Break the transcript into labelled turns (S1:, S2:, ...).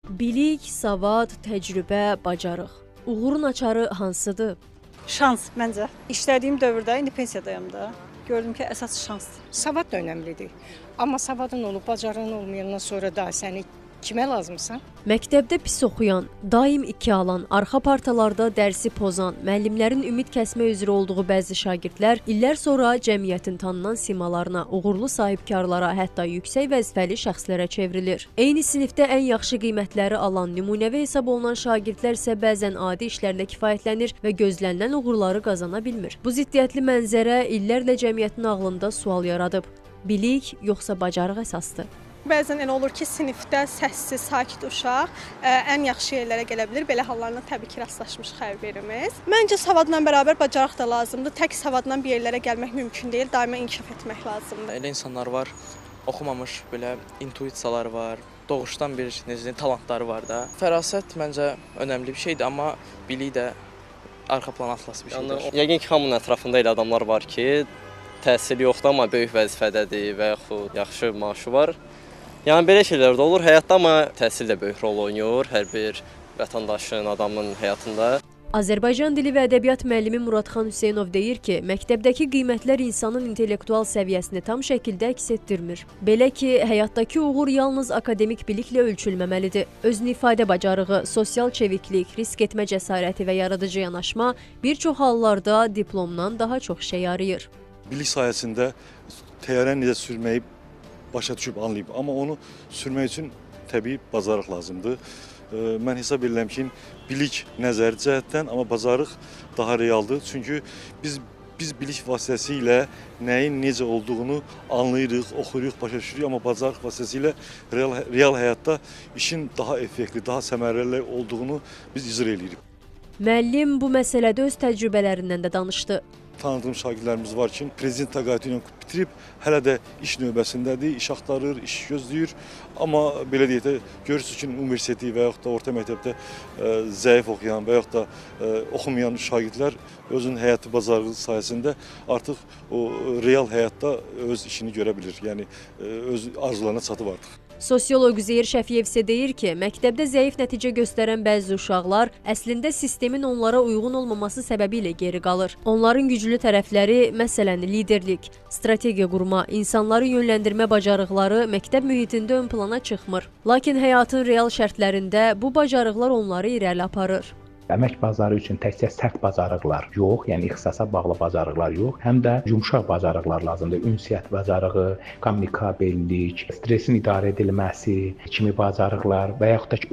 S1: Bilik, savad, təcrübə, bacarıq. Uğurun açarı hansıdır?
S2: Şans məncə. İşlədiyim dövrdə, indi pensisadayım da. Gördüm ki, əsas şansdır.
S3: Savad da önəmlidir. Amma savadın olub, bacarığın olmayandan sonra da səni kimə lazımsan?
S1: Məktəbdə pis oxuyan, daim 2 alan, arxa partalarda dərsi pozan, müəllimlərin ümid kəsmə üzrə olduğu bəzi şagirdlər illər sonra cəmiyyətin tanınan simalarına, uğurlu sahibkarlara, hətta yüksək vəzifəli şəxslərə çevrilir. Eyni sinifdə ən yaxşı qiymətləri alan, nümunəvi hesab olunan şagirdlər isə bəzən adi işlərlə kifayətlənir və gözlənilən uğurları qazana bilmir. Bu ziddiyyətli mənzərə illərlə cəmiyyətin ağlında sual yaradıb. Bilik yoxsa bacarıq əsasdır?
S4: Bəzən elə olur ki, sinifdə səssiz, sakit uşaq ən yaxşı yerlərə gələ bilir. Belə hallarla təbii ki, rastlaşmışıq hər birimiz. Məncə savadla bərabər bacarıq da lazımdır. Tək savadla bir yerlərə gəlmək mümkün deyil. Daima inkişaf etmək lazımdır.
S5: Elə insanlar var, oxumamış belə intuisiyaları var, doğuşdan bir talantları var da. Fərasət məncə önəmli bir şeydir, amma bilik də arxa plana atılası bir şeydir.
S6: Yəqin ki, hamının ətrafında elə adamlar var ki, təhsil yoxdur, amma böyük vəzifədədir və yaxud yaxşı maaşı var. Yəni belə şeylər də olur həyatda, amma təhsil də böyük rol oynayır hər bir vətəndaşın, adamın həyatında.
S1: Azərbaycan dili və ədəbiyyat müəllimi Muradxan Hüseynov deyir ki, məktəbdəki qiymətlər insanın intellektual səviyyəsini tam şəkildə əks etdirmir. Belə ki, həyatdakı uğur yalnız akademik biliklə ölçülməməlidir. Özünü ifadə bacarığı, sosial çeviklik, risk etmə cəsarəti və yaradıcı yanaşma bir çox hallarda diplomdan daha çox şey yarayır.
S7: Bilik sayəsində təyyarəni necə sürməyi başa düşüb anlayıb, amma onu sürmək üçün təbii bacarıq lazımdır. Mən hesab edirəm ki, bilik nəzəri cəhətdən, amma bacarıq daha realdır. Çünki biz bilik vasitəsilə nəyin necə olduğunu anlayırıq, oxuyuruq, başa düşürük, amma bacarıq vasitəsilə real həyatda işin daha effektli, daha səmərəli olduğunu biz icra edirik.
S1: Müəllim bu məsələdə öz təcrübələrindən də danışdı.
S7: Tanıdığım şagirdlərimiz var ki, prezident təqaüdü ilə bitirib, hələ də iş növbəsindədir, iş axtarır, iş gözləyir. Amma belə deyək də, görürsünüz ki, universiteti və yaxud da orta məktəbdə zəif oxuyan və yaxud da oxumayan şagirdlər özünün həyatı bacarığı sayəsində artıq o real həyatda öz işini görə bilir. Yəni, öz arzularına çatıb artıq.
S1: Sosioloq Üzeyir Şəfiyev isə deyir ki, məktəbdə zəif nəticə göstərən bəzi uşaqlar əslində sistemin onlara uyğun olmaması səbəbilə geri qalır. Onların güclü tərəfləri, məsələn, liderlik, strategiya qurma, insanları yönləndirmə bacarıqları məktəb mühitində ön plana çıxmır. Lakin həyatın real şərtlərində bu bacarıqlar onları irəli aparır.
S8: Əmək bazarı üçün təkcə sərt bacarıqlar yox, yəni ixtisasa bağlı bacarıqlar yox, həm də yumşaq bacarıqlar lazımdır. Ünsiyyət bacarığı, kommunikabellik, stressin idarə edilməsi kimi bacarıqlar və yaxud da ki,